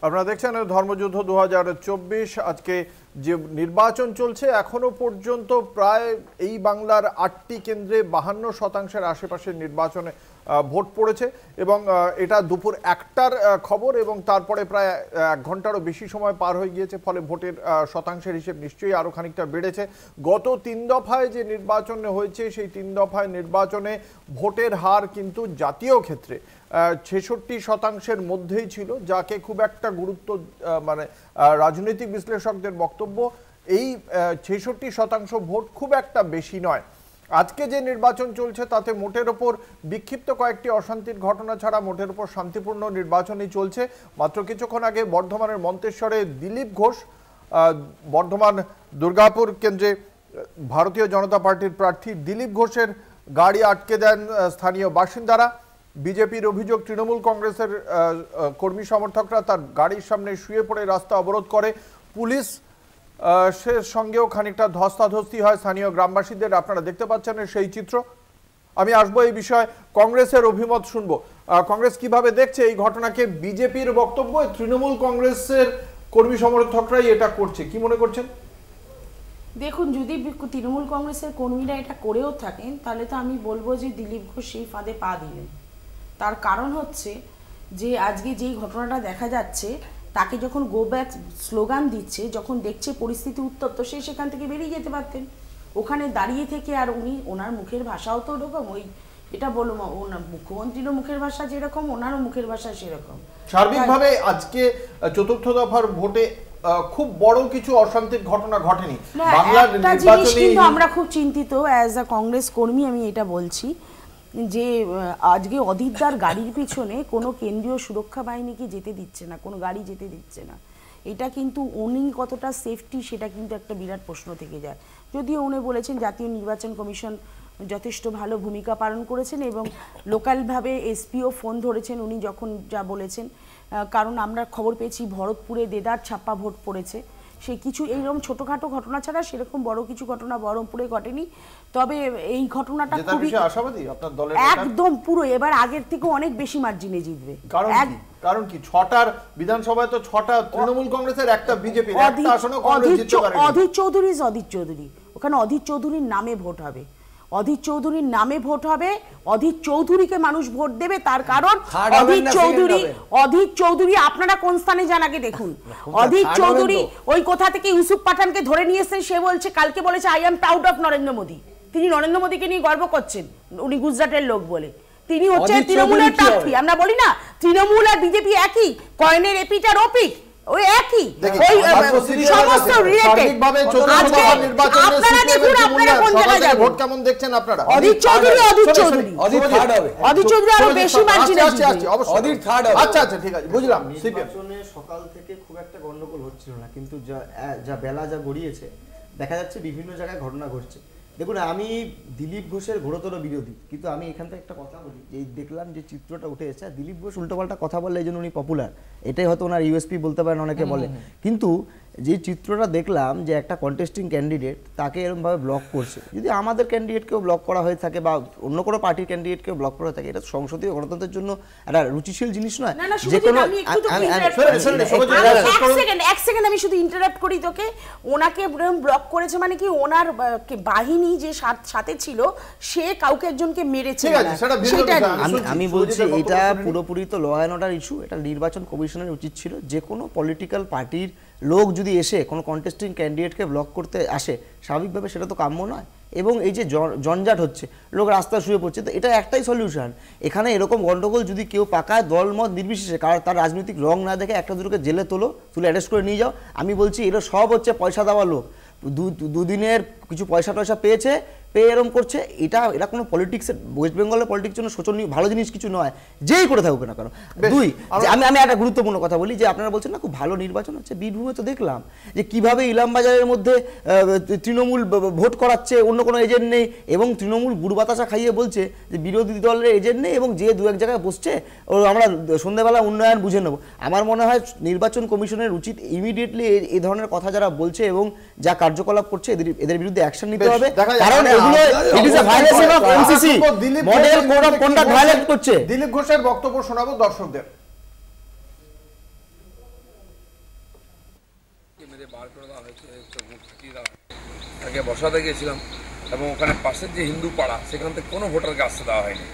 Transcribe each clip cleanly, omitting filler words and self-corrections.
আপনারা দেখছেন ধর্মযুদ্ধ 2024। আজকে যে নির্বাচন চলছে এখনো পর্যন্ত প্রায় এই বাংলার 8টি কেন্দ্রে 52% আশেপাশে নির্বাচনে ভোট পড়েছে এবং এটা দুপুর 1টার খবর এবং তারপরে প্রায় 1 ঘন্টারও বেশি সময় পার হয়ে গিয়েছে, ফলে ভোটের শতাংশের হিসেব নিশ্চয়ই আরও খানিকটা বেড়েছে। গত 3 দফায় যে নির্বাচন হয়েছে সেই 3 দফায় নির্বাচনে ভোটের হার কিন্তু জাতীয় ক্ষেত্রে 66% মধ্যেই ছিল, যাকে খুব একটা গুরুত্ব মানে রাজনৈতিক বিশ্লেষকদের বক্তব্য এই 66% ভোট খুব একটা বেশি নয়। আজকে যে নির্বাচন চলছে তাতে মোটের ওপর বিক্ষিপ্ত কয়েকটি অশান্তির ঘটনা ছাড়া মোটের ওপর শান্তিপূর্ণ নির্বাচনই চলছে। মাত্র কিছুক্ষণ আগে বর্ধমানের মন্তেশ্বরে দিলীপ ঘোষ, বর্ধমান দুর্গাপুর কেন্দ্রে ভারতীয় জনতা পার্টির প্রার্থী দিলীপ ঘোষের গাড়ি আটকে দেন স্থানীয় বাসিন্দারা। বিজেপির অভিযোগ তৃণমূল কংগ্রেসের কর্মী সমর্থকরা তার গাড়ির সামনে শুয়ে পড়ে রাস্তা অবরোধ করে। পুলিশ সঙ্গেও খানিকটা ধস্তাধস্তি হয় স্থানীয় গ্রামবাসীদের, আপনারা দেখতে পাচ্ছেন সেই চিত্র। আমি আসবো এই বিষয়ে, কংগ্রেসের অভিমত শুনবো। কংগ্রেস কিভাবে দেখছে এই ঘটনাকে? বিজেপির বক্তব্য তৃণমূল কংগ্রেসের কর্মী সমর্থকরাই এটা করছে, কি মনে করছেন? দেখুন, যদি তৃণমূল কংগ্রেসের কর্মীরা এটা করেও থাকেন তাহলে তো আমি বলবো যে দিলীপ ঘোষ সেই ফাঁদে পা দিলেন। তার কারণ হচ্ছে যে আজকে যেই ঘটনাটা দেখা যাচ্ছে, তাকে যখন গো ব্যাক স্লোগান দিচ্ছে, যখন দেখছে পরিস্থিতি উত্তপ্ত, সে সেখান থেকে বেরিয়ে যেতে পারতেন। ওখানে দাঁড়িয়ে থেকে আর ওনার মুখের ভাষাও তো ওরকম, ওই এটা বলো ওনার মুখ্যমন্ত্রীরও মুখের ভাষা যেরকম, ওনারও মুখের ভাষা সেরকম। সার্বিকভাবে আজকে চতুর্থ দফার ভোটে খুব বড় কিছু অশান্তির ঘটনা ঘটেনি বাংলার নির্বাচনে। কিন্তু আমরা খুব চিন্তিত অ্যাজ আ কংগ্রেস কর্মী, আমি এটা বলছি যে আজকে অদিতদার গাড়ির পিছনে কোনো কেন্দ্রীয় সুরক্ষা বাহিনীকে যেতে দিচ্ছে না, কোনো গাড়ি যেতে দিচ্ছে না। এটা কিন্তু উনি কতটা সেফটি সেটা কিন্তু একটা বিরাট প্রশ্ন থেকে যায়। যদিও উনি বলেছেন জাতীয় নির্বাচন কমিশন যথেষ্ট ভালো ভূমিকা পালন করেছেন এবং লোকালভাবে এসপিও ফোন ধরেছেন উনি যখন যা বলেছেন, কারণ আমরা খবর পেয়েছি ভরতপুরে দেদার ছাপ্পা ভোট পড়েছে। সে কিছু এইরকম ছোটখাটো ঘটনা ছাড়া সেরকম বড় কিছু ঘটনা বহরমপুরে ঘটেনি। তবে এই ঘটনাটা খুবই আশাবাদী আপনার দলের, একদম পুরো এবার আগের থেকে অনেক বেশি মার্জিনে জিতবে। কারণ কি 6টার বিধানসভায় তো 6টা তৃণমূল কংগ্রেসের, একটা বিজেপির, একটা আসনে কংগ্রেস জিততে পারে। অধীর চৌধুরী, ওখানে অধীর চৌধুরীর নামে ভোট হবে, অধীর চৌধুরীর নামে ভোট হবে। অধীর চৌধুরীকে মানুষ ভোট দেবে, তার কারণ অধীর চৌধুরী আপনারা কোন স্থানে যান আগে দেখুন। অধীর চৌধুরী ওই কোথা থেকে ইউসুফ পাঠানকে ধরে নিয়ে এসেছেন, সে বলছে কালকে বলেছে I am proud of Narendra Modi. তিনি নরেন্দ্র মোদীকে নিয়ে গর্ব করছেন, উনি গুজরাটের লোক বলে। তিনি হচ্ছে তৃণমূলের প্রার্থী। আমরা বলি না তৃণমূল আর বিজেপি একই কয়েনের এপিটার ওপিট, ওই একই, ওই সমস্ত রিলেটেড। আপনারা দেখুন আপনারা কোন জায়গায় যাবেন। ভোট কেমন দেখছেন আপনারা? অধীর চৌধুরী আরো বেশি মার্জিনে জিতবে। অধীর থার্ড হবে। আচ্ছা ঠিক আছে, বুঝলাম। নির্বাচনে সকাল থেকে খুব একটা গন্ডগোল হচ্ছিল না, কিন্তু যা বেলা যা গড়িয়েছে দেখা যাচ্ছে বিভিন্ন জায়গায় ঘটনা ঘটছে। দেখুন, আমি দিলীপ ঘোষের ঘোরতর বিরোধী, কিন্তু আমি এখান থেকে একটা কথা বলি, যে দেখলাম যে চিত্রটা উঠে এসেছে, দিলীপ ঘোষ উল্টোপাল্টা কথা বললে এই জন্য উনি পপুলার, এটাই হয়তো ওনার ইউএসপি বলতে পারেন, অনেকে বলে। কিন্তু যে চিত্রটা দেখলাম যে একটা কন্টেস্টিং ক্যান্ডিডেট তাকে এরকমভাবে ব্লক করছে, যদি আমাদের ক্যান্ডিডেটকেও ব্লক করা হয়ে থাকে বা অন্য কোনো পার্টির ক্যান্ডিডেটকেও ব্লক করা থাকে, এটা সংসদীয় গণতন্ত্রের জন্য একটা রুচিশীল জিনিস নয়। যে কোনো এক সেকেন্ড আমি শুধু ইন্টারাপ্ট করি তোকে। ওনাকে ব্লক করেছে মানে কি, ওনার বাহিনী যে সাথে ছিল সে কাউকে একজনকে মেরেছে। আমি বলছি এটা পুরোপুরি তো ল অ্যান্ড অর্ডার ইস্যু, এটা নির্বাচন কমিশনের উচিত ছিল যে কোনো পলিটিক্যাল পার্টির লোক যদি এসে কোনো কন্টেস্টিং ক্যান্ডিডেটকে ব্লক করতে আসে, স্বাভাবিকভাবে সেটা তো কাম্য নয়। এবং এই যে জঞ্জাট হচ্ছে, লোক রাস্তা শুয়ে পড়ছে, তো এটা একটাই সলিউশন। এখানে এরকম গন্ডগোল যদি কেউ পাকায়, দলমত নির্বিশেষে, কারণ তার রাজনৈতিক রং না দেখে একটা দুটোকে জেলে তুলে অ্যারেস্ট করে নিয়ে যাও। আমি বলছি এরা সব হচ্ছে পয়সা দেওয়া লোক, দুদিনের কিছু পয়সা পেয়েছে, পেয়ে এরকম করছে। এটা কোনো পলিটিক্সের, ওয়েস্ট বেঙ্গলের পলিটিক্স জন্য শোচনীয় ভালো জিনিস কিছু নয়, যেই করে থাকুক না কেন। দুই, আমি একটা গুরুত্বপূর্ণ কথা বলি, যে আপনারা বলছেন না খুব ভালো নির্বাচন হচ্ছে, বীরভূমে তো দেখলাম যে কিভাবে ইলামবাজারের মধ্যে তৃণমূল ভোট করাচ্ছে, অন্য কোনো এজেন্ট নেই, এবং তৃণমূল গুড় বাতাসা খাইয়ে বলছে যে বিরোধী দলের এজেন্ট নেই, এবং যে দু এক জায়গায় বসছে আমরা সন্ধ্যাবেলা উন্নয়ন বুঝে নেব। আমার মনে হয় নির্বাচন কমিশনের উচিত ইমিডিয়েটলি এই ধরনের কথা যারা বলছে এবং যা কার্যকলাপ করছে এদের বিরুদ্ধে অ্যাকশন নিতে হবে, কারণ দিলীপ ঘোষের বক্তব্য শোনাবো দর্শকদের। বার করে দেওয়া হয়েছে, মুখ ফাটিয়ে দেওয়া তাকে বসাতে গিয়েছিলাম এবং ওখানে পাশের যে হিন্দু পাড়া সেখান থেকে কোনো ভোটারকে আসতে দেওয়া হয়নি।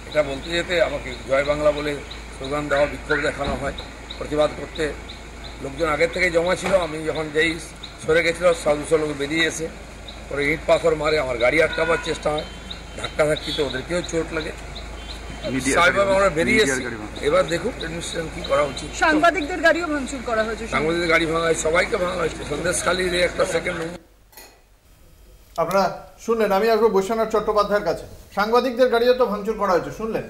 এটা বলতে যেতে আমাকে জয় বাংলা বলে স্লোগান দেওয়া, বিক্ষোভ দেখানো হয়, প্রতিবাদ করতে লোকজন আগের থেকে জমা ছিল। আমি যখন যেই সরে গেছিল 100-200 লোক বেরিয়ে এসে পরে ইট পাথর মারে, আমার গাড়ি আটকাবার চেষ্টা হয়, ধাক্কাধাক্কিতে ওদেরকেও চোট লাগে। আমরা বেরিয়ে এসেছি, এবার দেখুন অ্যাডমিনিস্ট্রেশন কি করা উচিত। সাংবাদিকদের গাড়িও ভাঙচুর করা হয়েছে, সাংবাদিকদের গাড়ি ভাঙা হয়, সবাইকে ভাঙা হয়েছে। সন্দেশখালীর একটা সেকেন্ড আপনারা শুনলেন। আমি আসবো বৈশ্বনাথ চট্টোপাধ্যায়ের কাছে। সাংবাদিকদের গাড়িও তো ভাঙচুর করা হয়েছে, শুনলেন।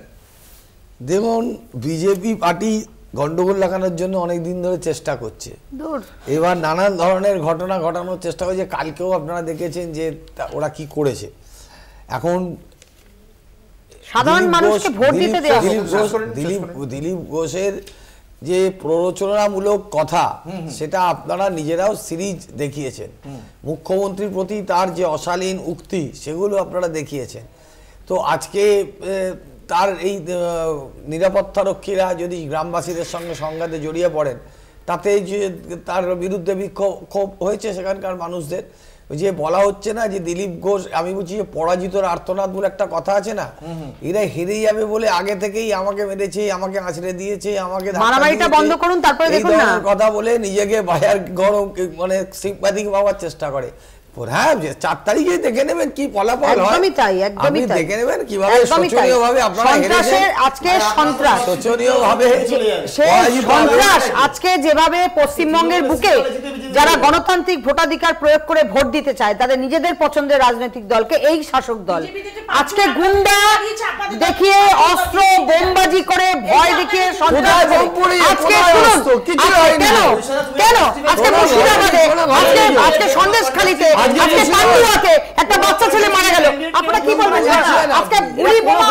দেখুন, বিজেপি পার্টি গন্ডগোল লাগানোর জন্য অনেক দিন ধরে চেষ্টা করছে। এবার নানান ধরনের ঘটনা ঘটানোর চেষ্টা করছে। কালকেও আপনারা দেখেছেন যে ওরা কি করেছে। এখন সাধারণ মানুষকে ভোট দিতে দেওয়া দিলীপ ঘোষের যে প্ররোচনামূলক কথা, সেটা আপনারা নিজেরাও সিরিজ দেখিয়েছেন। মুখ্যমন্ত্রীর প্রতি তার যে অশালীন উক্তি, সেগুলো আপনারা দেখিয়েছেন। তো আজকে তার এই নিরাপত্তারক্ষীরা যদি গ্রামবাসীদের সঙ্গে সংঘাতে জড়িয়ে পড়েন, তাতে যে তার বিরুদ্ধে বিক্ষোভ হয়েছে সেখানকার মানুষদের। যে বলা হচ্ছে না যে দিলীপ ঘোষ, আমি বলছি যে পরাজিতর আর্তনাদ বলে একটা কথা আছে না, এরা হেরে যাবে বলে আগে থেকেই আমাকে মেরেছে, আমাকে আছড়ে দিয়েছে, আমাকে মারামারিটা বন্ধ করুন, তারপরে দেখুন না কথা বলে নিজেকে বাজার গরম মানে সিম্প্যাথিক পাওয়ার চেষ্টা করে। হ্যাঁ, 4 তারিখে দেখে নেবেন কি ফলাফল হয়, আপনি দেখে নেবেন কিভাবে শোচনীয়ভাবে আপনারা হেরেছেন। আজকে সন্ত্রাস, শোচনীয়ভাবে সন্ত্রাস আজকে যেভাবে পশ্চিমবঙ্গের বুকে যারা গণতান্ত্রিক ভোটাধিকার প্রয়োগ করে ভোট দিতে চায়, তাদের নিজেদের পছন্দের রাজনৈতিক দলকে এই শাসক দল আজকে গুন্ডা দেখিয়ে, অস্ত্র বোমবাজি করে, ভয় দেখিয়ে সন্ত্রাস। আজকে কেন আজকে মুর্শিদাবাদে, আজকে সন্দেশখালীতে, আজকে পান্ডুয়াতে একটা বাচ্চা ছেলে মারা গেল, আপনারা কি বলবেন? আজকে গুলি বোমা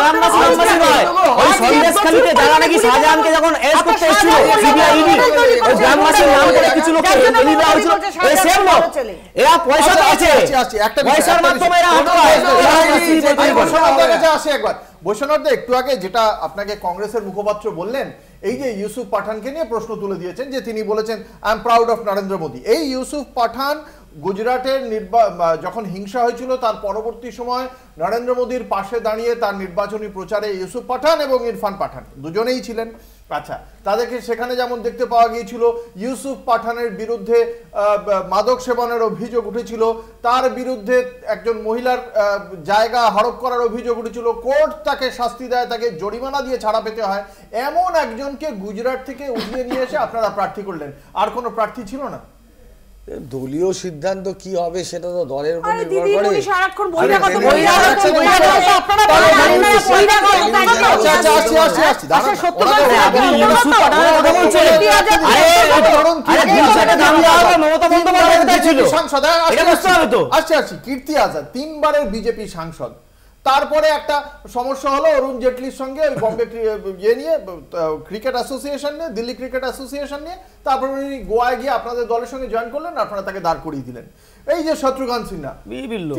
ওই সন্দেশখালীতে যারা নাকি শাহজাহানকে যখন অ্যারেস্ট করতে এসেছিল সিবিআই ইডি, ওই গ্রামবাসীর নাম করে কিছু লোককে এনে দেওয়া হয়েছিল। এই সেম লোক, এরা পয়সা আছে, পয়সার মাধ্যমে এরা বৈশ্বনাথ দা, একটু আগে যেটা আপনাকে কংগ্রেসের মুখপাত্র বললেন, এই যে ইউসুফ পাঠানকে নিয়ে প্রশ্ন তুলে দিয়েছেন, যে তিনি বলেছেন I am proud of Narendra Modi. এই ইউসুফ পাঠান গুজরাটের যখন হিংসা হয়েছিল তার পরবর্তী সময় নরেন্দ্র মোদীর পাশে দাঁড়িয়ে তার নির্বাচনী প্রচারে ইউসুফ পাঠান এবং ইরফান পাঠান দুজনেই ছিলেন। আচ্ছা, তাদেরকে সেখানে যেমন দেখতে পাওয়া গিয়েছিল, ইউসুফ পাঠানের বিরুদ্ধে মাদক সেবনের অভিযোগ উঠেছিল, তার বিরুদ্ধে একজন মহিলার জায়গা হড়প করার অভিযোগ উঠেছিল, কোর্ট তাকে শাস্তি দেয়, তাকে জরিমানা দিয়ে ছাড়া পেতে হয়। এমন একজনকে গুজরাট থেকে উঠিয়ে নিয়ে এসে আপনারা প্রার্থী করলেন, আর কোনো প্রার্থী ছিল না। দলীয় সিদ্ধান্ত কি হবে সেটা তো দলের উপর নির্ভর করে। কীর্তি আজাদ 3 বারের বিজেপি সাংসদ, তারপরে একটা সমস্যা হলো অরুণ জেটলির সঙ্গে ওই বম্বে নিয়ে, ক্রিকেট অ্যাসোসিয়েশন নিয়ে, দিল্লি ক্রিকেট অ্যাসোসিয়েশন নিয়ে, তারপরে উনি গোয়ায় গিয়ে আপনাদের দলের সঙ্গে জয়েন করলেন, আপনারা তাকে দাঁড় করিয়ে দিলেন। এই যে শত্রুঘ্ন সিনহা,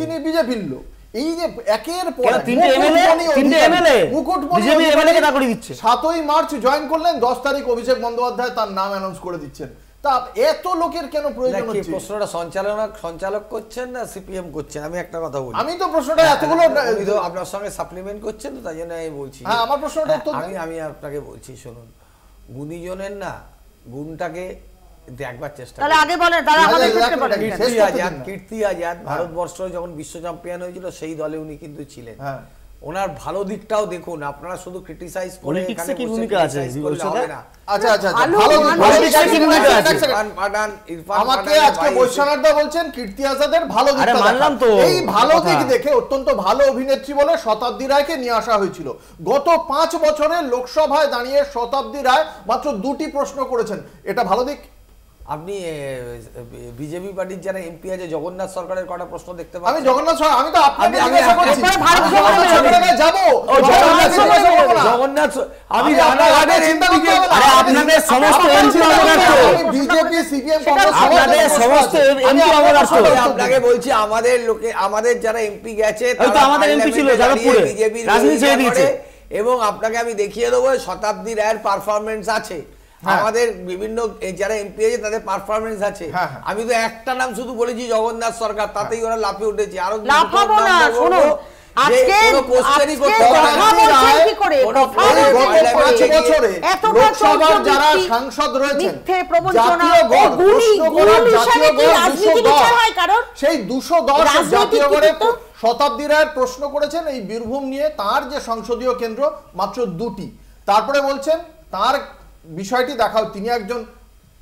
তিনি বিজেপির লোক। এই যে একের পর 7ই মার্চ জয়েন করলেন, 10 তারিখ অভিষেক বন্দ্যোপাধ্যায় তার নাম অ্যানাউন্স করে দিচ্ছেন। তা এত লোকের কেন প্রয়োজন হচ্ছে? প্রশ্নটা সঞ্চালক করছেন না সিপিএম করছেন? আমি একটা কথা বলি, আমি তো প্রশ্নটা এতগুলো আপনার সঙ্গে সাপ্লিমেন্ট করছেন তো, তাই জন্য আমি বলছি। হ্যাঁ, আমার প্রশ্নটা আমি আপনাকে বলছি, শুনুন, গুণীজনের না গুণটাকে দেখবার চেষ্টা তাহলে আগে বলেন, তারা আমাদের করতে পারেন। কীর্তি আজাদ ভারতবর্ষ যখন বিশ্ব চ্যাম্পিয়ন হয়েছিল সেই দলে উনি কিন্তু ছিলেন। ওনার ভালো দিকটাও দেখুন, আপনারা শুধু ক্রিটিসাইজ করে পলিটিক্সে কি ভূমিকা আছে হবে না। আচ্ছা আচ্ছা, ভালো পলিটিক্সে কি ভূমিকা আছে? আমাকে আজকে বৈশ্বনাথ দা বলছেন কীর্তি আজাদের ভালো দিক, মানলাম তো। এই ভালো দিক দেখে অত্যন্ত ভালো অভিনেত্রী বলে শতাব্দী রায়কে নিয়ে আসা হয়েছিল। গত 5 বছরে লোকসভায় দাঁড়িয়ে শতাব্দী রায় মাত্র 2টি প্রশ্ন করেছেন, এটা ভালো দিক? আপনি বিজেপি পার্টির যারা এমপি আছে, জগন্নাথ সরকারের কটা প্রশ্ন দেখতে পাচ্ছেন? আমি জগন্নাথ সরকার, আমি তো আপনাকে যাব জগন্নাথ, আমি রানাঘাটের এমপি কে, আরে আপনাদের সমস্ত এমপি বিজেপি সিপিএম কংগ্রেস আপনাদের সমস্ত এমপি আপনাকে বলছি, আমাদের লোকে, আমাদের যারা এমপি গেছে তারা আমাদের এমপি ছিল যাদবপুরে, বিজেপি রাজনীতি ছেড়ে দিয়েছে। এবং আপনাকে আমি দেখিয়ে দেবো শতাব্দী রায়ের পারফরমেন্স আছে। আমাদের বিভিন্ন যারা এমপি আছে তাদের পারফরমেন্স আছে। আমি তো একটা নাম শুধু বলেছি জগন্নাথ সরকার, তাতেই ওরা লাফিয়ে উঠেছে। আরো লাফাবো না, শুনুন আজকে লোকসভার যারা সাংসদ রয়েছেন সেই 210 জাতীয় গড়ে শতাব্দী রায়ের প্রশ্ন করেছেন এই বীরভূম নিয়ে, তার যে সংসদীয় কেন্দ্র মাত্র 2টি। তারপরে বলছেন তার বিষয়টি দেখাও, তিনি একজন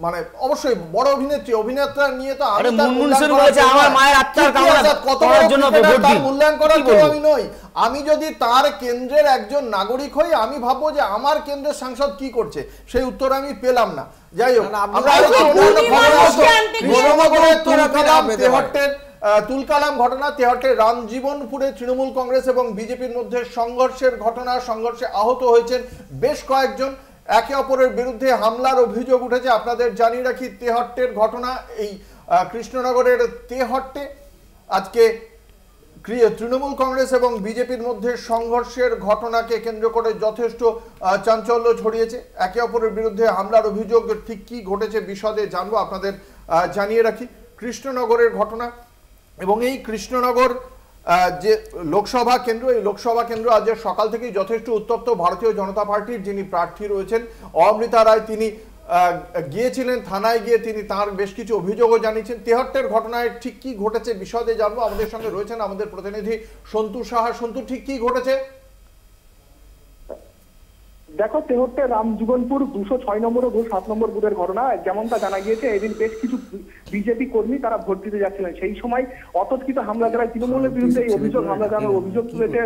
মানে অবশ্যই বড় অভিনেত্রী, অভিনেতা নিয়ে তো আমি মূল্যায়ন করার কেউ আমি নই। আমি যদি তার কেন্দ্রের একজন নাগরিক হই, আমি ভাববো যে আমার কেন্দ্রের সাংসদ কি করছে, সেই উত্তর আমি পেলাম না। যাই হোক, তুলকালাম ঘটনা, তেহট্টের রামজীবনপুরে তৃণমূল কংগ্রেস এবং বিজেপির মধ্যে সংঘর্ষের ঘটনা, সংঘর্ষে আহত হয়েছেন বেশ কয়েকজন, একে অপরের বিরুদ্ধে হামলার অভিযোগ উঠেছে। আপনাদের জানিয়ে রাখি তেহট্টের ঘটনা, এই কৃষ্ণনগরের তেহট্টে আজকে তৃণমূল কংগ্রেস এবং বিজেপির মধ্যে সংঘর্ষের ঘটনাকে কেন্দ্র করে যথেষ্ট চাঞ্চল্য ছড়িয়েছে। একে অপরের বিরুদ্ধে হামলার অভিযোগ, ঠিক কি ঘটেছে বিশদে জানবো, আপনাদের জানিয়ে রাখি কৃষ্ণনগরের ঘটনা। এবং এই কৃষ্ণনগর যে লোকসভা কেন্দ্র, এই লোকসভা কেন্দ্র আজ সকাল থেকেই যথেষ্ট উত্তপ্ত। ভারতীয় জনতা পার্টির যিনি প্রার্থী রয়েছেন অমৃতা রায়, তিনি গিয়েছিলেন থানায়, গিয়ে তিনি তার বেশ কিছু অভিযোগও জানিয়েছেন। তেহট্টের ঘটনায় ঠিক কি ঘটেছে বিশদে জানবো। আমাদের সঙ্গে রয়েছেন আমাদের প্রতিনিধি সন্তু সাহা। সন্তু, ঠিক কি ঘটেছে? দেখো, তেহট্টে রামজীবনপুর 206 নম্বর ও 207 নম্বর বুথের ঘটনা। যেমনটা জানা গিয়েছে, এদিন বেশ কিছু বিজেপি কর্মী তারা ভোট দিতে যাচ্ছিলেন, সেই সময় অতর্কিত হামলা চালায় তৃণমূলের বিরুদ্ধে এই অভিযোগ, হামলা চালানোর অভিযোগ তুলেছে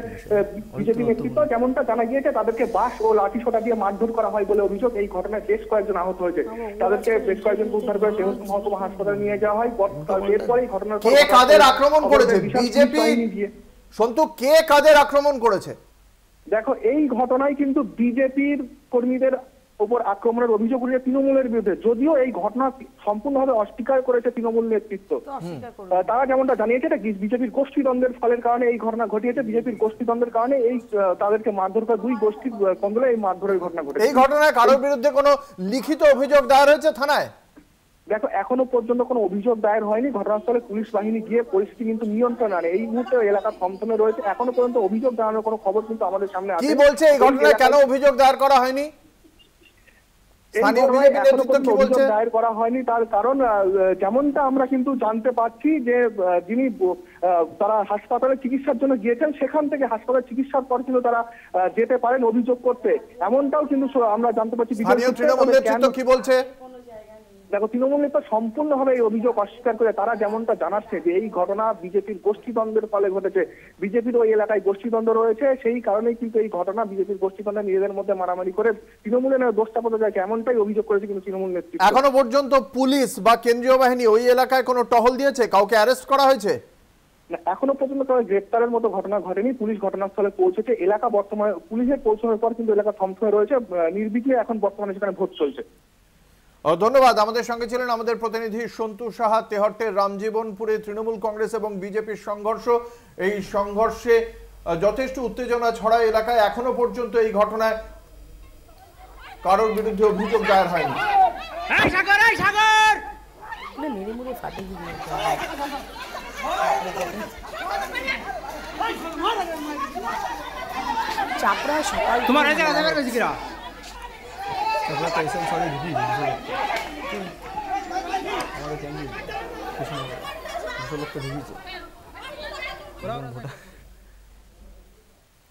বিজেপি নেতৃত্ব। যেমনটা জানা গিয়েছে, তাদেরকে বাঁশ ও লাঠি সোঁটা দিয়ে মারধর করা হয় বলে অভিযোগ। এই ঘটনায় বেশ কয়েকজন আহত হয়েছে, তাদেরকে বেশ কয়েকজনকে উদ্ধার করে তেহট্ট মহকুমা হাসপাতালে নিয়ে যাওয়া হয়। এরপরে এই ঘটনার কে কাদের আক্রমণ করেছে বিজেপি? সন্তু, কে কাদের আক্রমণ করেছে? দেখো, এই ঘটনায় কিন্তু বিজেপির কর্মীদের উপর আক্রমণের অভিযোগ উঠেছে তৃণমূলের বিরুদ্ধে, যদিও এই ঘটনা সম্পূর্ণভাবে অস্বীকার করেছে তৃণমূল নেতৃত্ব। তারা যেমনটা জানিয়েছে, এটা বিজেপির গোষ্ঠীদ্বন্দ্বের ফলের কারণে এই ঘটনা ঘটিয়েছে। বিজেপির গোষ্ঠীদ্বন্দ্বের কারণে এই তাদেরকে মারধর করে, দুই গোষ্ঠীর কন্দলে এই মারধরের ঘটনা ঘটেছে। এই ঘটনায় কারোর বিরুদ্ধে কোনো লিখিত অভিযোগ দায়ের হয়েছে থানায়? দেখো, এখনো পর্যন্ত কোনো অভিযোগ দায়ের হয়নি। ঘটনাস্থলে পুলিশ বাহিনী গিয়ে পরিস্থিতি কিন্তু নিয়ন্ত্রণে আনে। এই মুহূর্তে এলাকা থমথমে রয়েছে, এখনো পর্যন্ত অভিযোগ দাঁড়ানোর কোনো খবর কিন্তু আমাদের সামনে আসেনি। কি বলছে এই ঘটনায় কেন অভিযোগ দায়ের করা হয়নি? দায়ের করা হয়নি তার কারণ যেমনটা আমরা কিন্তু জানতে পারছি যে যিনি তারা হাসপাতালে চিকিৎসার জন্য গিয়েছেন, সেখান থেকে হাসপাতালে চিকিৎসার পর কিন্তু তারা যেতে পারেন অভিযোগ করতে, এমনটাও কিন্তু আমরা জানতে পারছি। কি বলছে? দেখো, তৃণমূল নেতা সম্পূর্ণভাবে এই অভিযোগ অস্বীকার করে। তারা যেমনটা জানাচ্ছে যে এই ঘটনা বিজেপির গোষ্ঠীদ্বন্দ্বের ফলে ঘটেছে, বিজেপির ওই এলাকায় গোষ্ঠীদ্বন্দ্ব রয়েছে, সেই কারণেই কিন্তু এই ঘটনা, বিজেপির গোষ্ঠীদ্বন্দ্ব নিজেদের মধ্যে মারামারি করে তৃণমূলের দোষটা পাওয়া যায়, এমনটাই অভিযোগ করেছে কিন্তু তৃণমূল নেতৃত্ব। এখনো পর্যন্ত পুলিশ বা কেন্দ্রীয় বাহিনী ওই এলাকায় কোনো টহল দিয়েছে? কাউকে অ্যারেস্ট করা হয়েছে? এখনো পর্যন্ত তারা গ্রেপ্তারের মতো ঘটনা ঘটেনি। পুলিশ ঘটনাস্থলে পৌঁছেছে, এলাকা বর্তমানে পুলিশের পৌঁছানোর পর কিন্তু এলাকা থমথমে রয়েছে, নির্বিঘ্নে এখন বর্তমানে সেখানে ভোট চলছে। ধন্যবাদ। আমাদের সঙ্গে ছিলেন আমাদের প্রতিনিধি সন্তু সাহা। তেহট্টের রামজীবনপুরে তৃণমূল কংগ্রেস এবং বিজেপির সংঘর্ষ, এই সংঘর্ষে যথেষ্ট উত্তেজনা ছড়ায় এলাকায়। এখনো পর্যন্ত এই ঘটনায় কারোর বিরুদ্ধে অভিযোগ দায়ের হয়নি।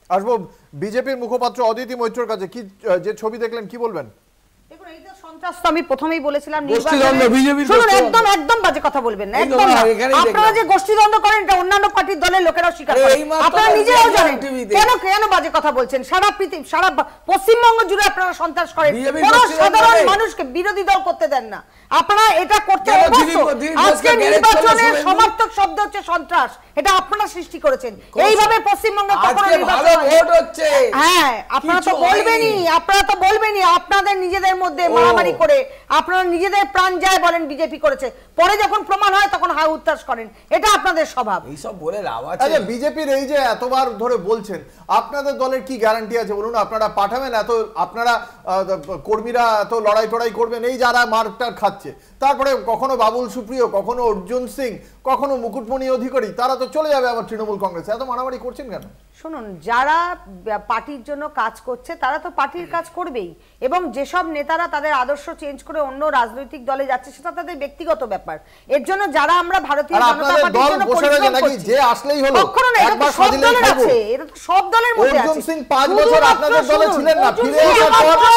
আসবো বিজেপির মুখপাত্র অদিতি মৈত্রর কাছে। কি যে ছবি দেখলেন, কি বলবেন? দেখুন, এই তো সন্ত্রাস, আমি প্রথমেই বলেছিলাম একদম একদম বাজে কথা বলবেন না, একদম। আপনারা যে গোষ্ঠীদ্বন্দ্ব করেন, এটা অন্যান্য পার্টির দলের লোকেরাও স্বীকার করে, আপনারা নিজেরাও জানেন। কেন কেন বাজে কথা বলছেন? সারা পৃথিবী, সারা পশ্চিমবঙ্গ জুড়ে আপনারা সন্ত্রাস করেন, কোন সাধারণ মানুষকে বিরোধী দল করতে দেন না। আপনারা এটা করতে আজকে নির্বাচনের সমর্থক শব্দ হচ্ছে সন্ত্রাস, এটা আপনারা সৃষ্টি করেছেন। এইভাবে পশ্চিমবঙ্গে কখনো নির্বাচন হচ্ছে, হ্যাঁ আপনারা তো বলবেনই আপনাদের নিজেদের মধ্যে মারামারি করে আপনারা নিজেদের প্রাণ যায় বলেন বিজেপি করেছে, পরে যখন প্রমাণ হয় তখন হাই উত্তাস করেন, এটা আপনাদের স্বভাব। এইসব বলে লাভ আছে? আচ্ছা, বিজেপির এই যে এতবার ধরে বলছেন, আপনাদের দলের কি গ্যারান্টি আছে বলুন? আপনারা পাঠাবেন এত, আপনারা কর্মীরা এত লড়াই টড়াই করবেন, এই যারা মারটার খাচ্ছে, তারপরে কখনো বাবুল সুপ্রিয়, কখনো অর্জুন সিং, কখনো মুকুটমণি অধিকারী, তারা তো চলে যাবে আবার তৃণমূল কংগ্রেসে, এত মারামারি করছেন কেন? শুনুন, যারা পার্টির জন্য কাজ করছে তারা তো পার্টির কাজ করবেই, এবং যেসব নেতারা তাদের আদর্শ চেঞ্জ করে অন্য রাজনৈতিক দলে যাচ্ছে সেটা তাদের ব্যক্তিগত ব্যাপার। এর জন্য যারা আমরা ভারতীয় জনতা পার্টির জন্য পরিশ্রম করছি, যে আসলেই হলো কখনো না, এটা তো সব দলের আছে, এটা তো সব দলের মধ্যে আছে। অর্জুন সিং 5 বছর আপনাদের দলে ছিলেন না, ফিরে আসার পর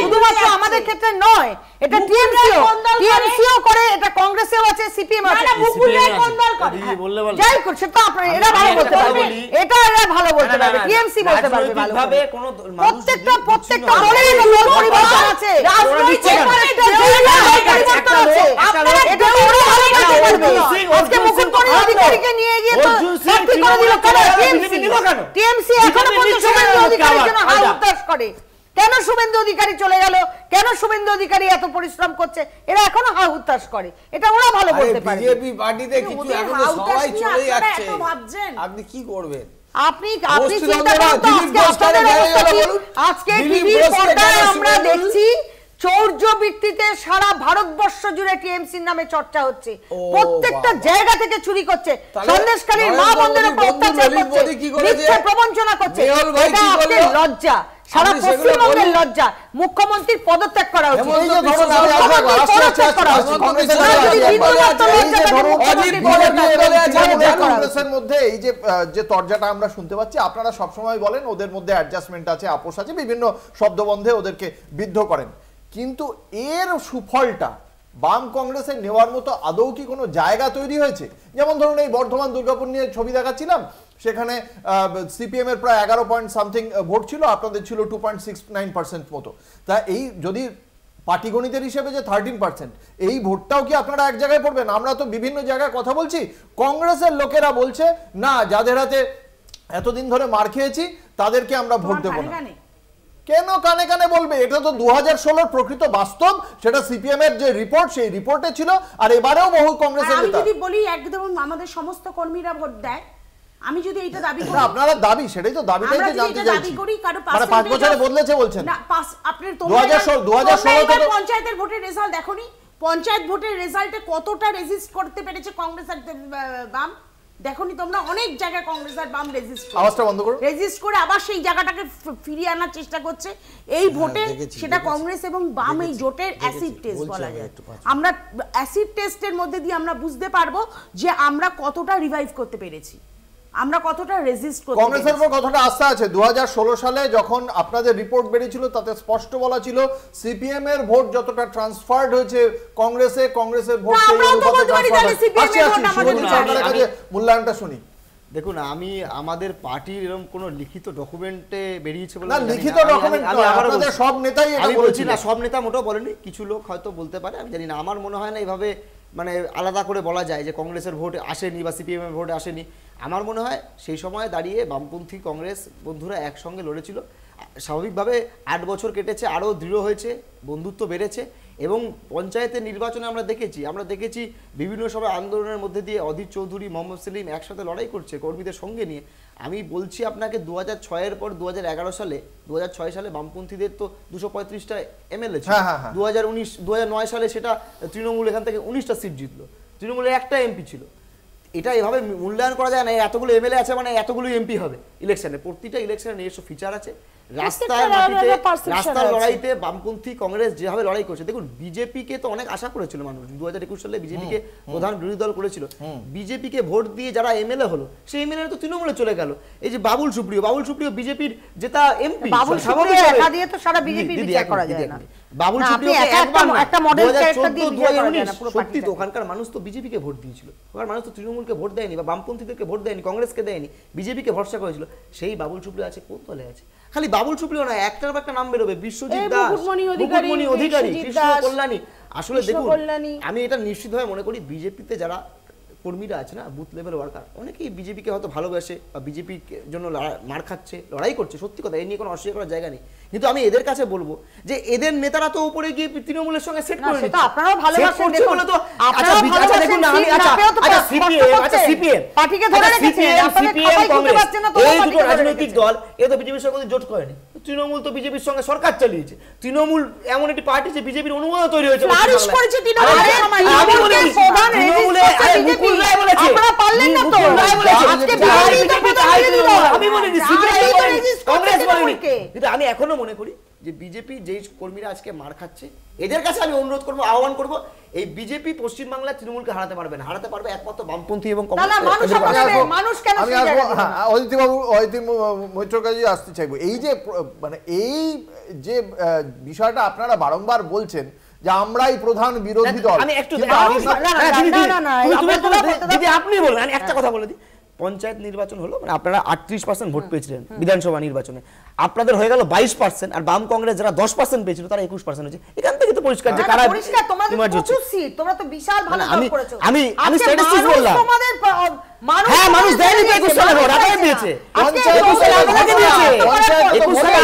শুধুমাত্র আমাদের ক্ষেত্রে নয়, এটা টিএমসিও করে, এটা কংগ্রেসেও আছে, সিপিএম আছে। যাই করছে তো আপনারা, এরা ভালো বলতে পারবে, এটা এরা ভালো বলতে পারবে, টিএমসি বলতে পারবে ভালো। প্রত্যেকটা দলের দল পরিবর্তন আছে, রাজনৈতিক পরিবর্তন আছে, এটা ওরা ভালো বলতে পারবে। আজকে মুকুটমণি অধিকারীকে নিয়ে গিয়ে তো চাকরি করে দিল কেন টিএমসি? এখনো পর্যন্ত শুভেন্দু অধিকারীর জন্য হাল উত্তাস করে, কেন শুভেন্দু অধিকারী চলে গেল, কেন শুভেন্দু অধিকারী এত পরিশ্রম করছে, এরা এখনো হা হুতাশ করে, এটা ওরা ভালো বলতে পারে। বিজেপি পার্টিতে কিছু এখনো সবাই চলে যাচ্ছে, আপনি কি করবেন? আপনি চিন্তা করুন, আজকে টিভির পর্দায় আমরা দেখছি চৌর্য ভিত্তিতে সারা ভারতবর্ষ জুড়ে টিএমসির নামে চর্চা হচ্ছে, প্রত্যেকটা জায়গা থেকে চুরি করছে, সন্দেশখালীর মা বোনদের উপর অত্যাচার করছে, মিথ্যে প্রবঞ্চনা করছে, এটা আপনাদের লজ্জা, সারা পশ্চিমবঙ্গের লজ্জা। মুখ্যমন্ত্রীর পদত্যাগ করা উচিত। কংগ্রেসের মধ্যে এই যে তরজাটা আমরা শুনতে পাচ্ছি, আপনারা সবসময় বলেন ওদের মধ্যে অ্যাডজাস্টমেন্ট আছে, আপোষ আছে, বিভিন্ন শব্দবন্ধে ওদেরকে বিদ্ধ করেন, কিন্তু এর সুফলটা বাম কংগ্রেসের নেওয়ার মতো আদৌ কি কোনো জায়গা তৈরি হয়েছে? যেমন ধরুন এই বর্ধমান দুর্গাপুর নিয়ে ছবি দেখাচ্ছিলাম, সেখানে সিপিএম এর প্রায় 11 পয়েন্ট সামথিং ভোট ছিল, আপনাদের ছিল 2.69% মতো। তা এই যদি পাটিগণিতের হিসেবে যে 13%, এই ভোটটাও কি আপনারা এক জায়গায় পড়বেন? আমরা তো বিভিন্ন জায়গায় কথা বলছি, কংগ্রেসের লোকেরা বলছে না, যাদের হাতে এতদিন ধরে মার খেয়েছি তাদেরকে আমরা ভোট দেবো না। কেন কানে কানে বলবে? এটা তো 2016 প্রকৃত বাস্তব, সেটা সিপিএম এর যে রিপোর্ট, সেই রিপোর্টে ছিল, আর এবারেও বহু কংগ্রেসের নেতা। আমি যদি বলি একদম আমাদের সমস্ত কর্মীরা ভোট দেয়, আমি যদি এটা দাবি করি, আপনারা দাবি, সেটাই তো দাবিটাই যে জানতে চাইছি, মানে 5 বছরে বদলেছে বলছেন না? আপনি 2016 পঞ্চায়েতের ভোটের রেজাল্ট দেখোনি? পঞ্চায়েত ভোটের রেজাল্টে কতটা রেজিস্ট করতে পেরেছে কংগ্রেস আর বাম, দেখোনি তোমরা? অনেক জায়গায় কংগ্রেস আর বাম রেজিস্ট করে আবার সেই জায়গাটাকে ফিরিয়ে আনার চেষ্টা করছে এই ভোটে। সেটা কংগ্রেস এবং বাম এই জোটের অ্যাসিড টেস্ট বলা যায়। আমরা অ্যাসিড টেস্টের মধ্যে দিয়ে আমরা বুঝতে পারবো যে আমরা কতটা রিভাইভ করতে পেরেছি, আমরা কতটা রেজিস্ট করতে পেরেছি। কংগ্রেসের উপর কতটা আস্থা আছে? 2016 সালে যখন আপনাদের রিপোর্ট বেরিয়েছিল তাতে স্পষ্ট বলা ছিল সিপিএম এর ভোট যতটা ট্রান্সফার্ড হয়েছে কংগ্রেসে, কংগ্রেসের ভোট সেই অনুপাতে ট্রান্সফার। মূল্যায়নটা শুনি। দেখুন, আমি আমাদের পার্টির এরকম কোনো লিখিত ডকুমেন্টে বেরিয়েছে বলে না, লিখিত ডকুমেন্ট নয়, আপনাদের সব নেতাই এটা বলেছিল। না, সব নেতা মোটেও বলেনি, কিছু লোক হয়তো বলতে পারে, আমি জানি না। আমার মনে হয় না এইভাবে মানে আলাদা করে বলা যায় যে কংগ্রেসের ভোট আসেনি বা সিপিএম এর ভোট আসেনি। আমার মনে হয় সেই সময় দাঁড়িয়ে বামপন্থী কংগ্রেস বন্ধুরা একসঙ্গে লড়েছিল, স্বাভাবিকভাবে 8 বছর কেটেছে, আরও দৃঢ় হয়েছে, বন্ধুত্ব বেড়েছে। এবং পঞ্চায়েতের নির্বাচনে আমরা দেখেছি বিভিন্ন সময় আন্দোলনের মধ্যে দিয়ে অধীর চৌধুরী, মোহাম্মদ সেলিম একসাথে লড়াই করছে কর্মীদের সঙ্গে নিয়ে। আমি বলছি আপনাকে 2006-এর পর 2011 সালে, 2006 সালে বামপন্থীদের তো 235টা এমএলএ ছিল, 2009 সালে সেটা তৃণমূল এখান থেকে 19টা সিট জিতলো, তৃণমূলের একটা এমপি ছিল। এটা এভাবে মূল্যায়ন করা যায় না, এতগুলো এমএলএ আছে মানে এতগুলো এমপি হবে ইলেকশনে। প্রতিটা ইলেকশনে নিজস্ব ফিচার আছে। রাস্তার মাটিতে, রাস্তার লড়াইতে বামপন্থী কংগ্রেস যেভাবে লড়াই করছে, দেখুন বিজেপিকে তো অনেক আশা করেছিল মানুষ, 2021 সালে বিজেপিকে প্রধান বিরোধী দল করেছিল। বিজেপিকে ভোট দিয়ে যারা এমএলএ হলো, সেই এমএলএ তো তৃণমূলে চলে গেল। এই যে বাবুল সুপ্রিয় বিজেপির যেটা এমপি, বাবুল সুপ্রিয় একা দিয়ে তো সারা বিজেপি বিচার করা যায় না। বাবুল সুপ্রিয়কে একটা মডেল ক্যারেক্টার দিয়ে বিচার করা যায় না পুরো পার্টি। সত্যি তো ওখানকার মানুষ তো বিজেপিকে ভোট দিয়েছিল, ওখানকার মানুষ তো তৃণমূলকে ভোট দেয়নি বা বামপন্থীদেরকে ভোট দেয়নি, কংগ্রেসকে দেয়নি, বিজেপিকে ভরসা করেছিল। সেই বাবুল সুপ্রিয় আছে কোন দলে আছে? খালি বাবুল সুপ্রিয় না, একটার পর একটা নাম বেরোবে, বিশ্বজিৎ দাস, মুকুটমণি অধিকারী, কৃষ্ণ কল্যাণী। আসলে দেখুন কল্যাণী। আমি এটা নিশ্চিতভাবে মনে করি বিজেপিতে যারা কর্মীরা আছে না, বুথ লেভেল ওয়ার্কার, অনেকেই বিজেপিকে হয়তো ভালোবাসে বা বিজেপির জন্য মার খাচ্ছে, লড়াই করছে, সত্যি কথা, এই নিয়ে কোনো অস্বীকার করার জায়গা নেই। কিন্তু আমি এদের কাছে বলবো যে এদের নেতারা তো উপরে গিয়ে তৃণমূলের সঙ্গে সেট করে সেটা আপনারাও ভালোবাসেন, দেখুন আপনারাও ভালোবাসেন, দেখুন না আমি সিপিএম পার্টিকে ধরে রেখেছেন, আপনাদের খাতায় খুঁজে পাচ্ছেন না, এই দুটো রাজনৈতিক দল এ তো বিজেপির সঙ্গে জোট করেনি। তৃণমূল তো বিজেপির সঙ্গে সরকার চালিয়েছে। তৃণমূল এমন একটি পার্টি যে বিজেপির অনুমোদন তৈরি হয়েছে, ফ্লারিশ করেছে তৃণমূল। আমি বলি প্রধান মুকুল রায় বলেছে, আপনারা পারলেন না তো, আজকে বিহারি তো প্রধান দিল। আমি বলিনি, কংগ্রেস বলেনি। কিন্তু আমি এখনো মনে করি যে বিজেপি যেই কর্মীরা আজকে মার খাচ্ছে, এদের কাছে আমি অনুরোধ করবো, আহ্বান করবো, এই বিজেপি পশ্চিমবাংলায় তৃণমূলকে হারাতে পারবে না, হারাতে পারবে একমাত্র বামপন্থী এবং মানুষ কেন অদিতি বাবু, অদিতি মৈত্রর কাছে আসতে চাইবো। এই যে মানে এই যে বিষয়টা আপনারা বারংবার বলছেন যে আমরাই প্রধান বিরোধী দল, আমি একটু আপনি বললেন, আমি একটা কথা বলে দিই, পঞ্চায়েত নির্বাচন হলো, মানে আপনারা 38% ভোট পেয়েছিলেন বিধানসভা নির্বাচনে, আপনাদের হয়ে গেল 22%, আর বাম কংগ্রেস যারা 10% পেয়েছিল তারা 21% হয়েছে। এখান থেকে তো পরিষ্কার যে কারা পরিষ্কার, তোমাদের প্রচুর সিট, তোমরা তো বিশাল ভালো দল করেছো। আমি স্ট্যাটিস্টিক্স বললাম, তোমাদের হ্যাঁ মানুষ দেয়নি তো 21 সালে ভোট, আপনাদের দিয়েছে, পঞ্চায়েত 21 সালে আপনাদের দিয়েছে, 21 সালে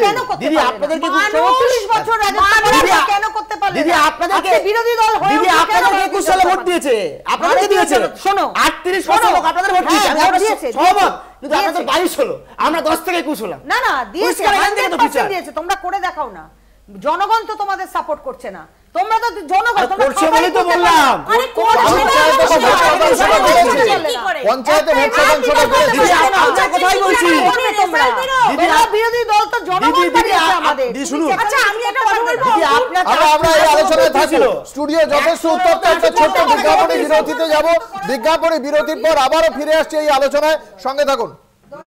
কেন করতে দিদি আপনাদেরকে 40 বছর রাজত্ব কেন করতে পারলেন দিদি, আপনাদেরকে বিরোধী দল হয়ে দিদি আপনাদেরকে 21 সালে ভোট দিয়েছে, আপনাদেরকে দিয়েছে, শোনো 38% লোক আপনাদের ভোট দিয়েছে, আমি দিয়েছে সহমত, কিন্তু আপনাদের 22 হলো, আমরা 10 থেকে 21 হলাম। না না দিয়েছে, 100% দিয়েছে, তোমরা করে দেখাও না, জনগণ তো তোমাদের সাপোর্ট করছে না, তোমরা তো জনগণ করছে বলেই তো বললাম, আরে পঞ্চায়েতে ভোট শতাংশটা বেড়েছে, আমরা কথাই বলছি, তোমরা বিরোধী দল তো জনগণ বানিয়েছে আমাদের। আচ্ছা আমি একটা কথা বলবো, আমরা এই আলোচনায় থাকছিল, স্টুডিও যথেষ্ট উত্তপ্ত, একটা ছোট্ট বিজ্ঞাপনী বিরতিতে যাব, বিজ্ঞাপনী বিরতির পর আবারও ফিরে আসছে এই আলোচনায়, সঙ্গে থাকুন।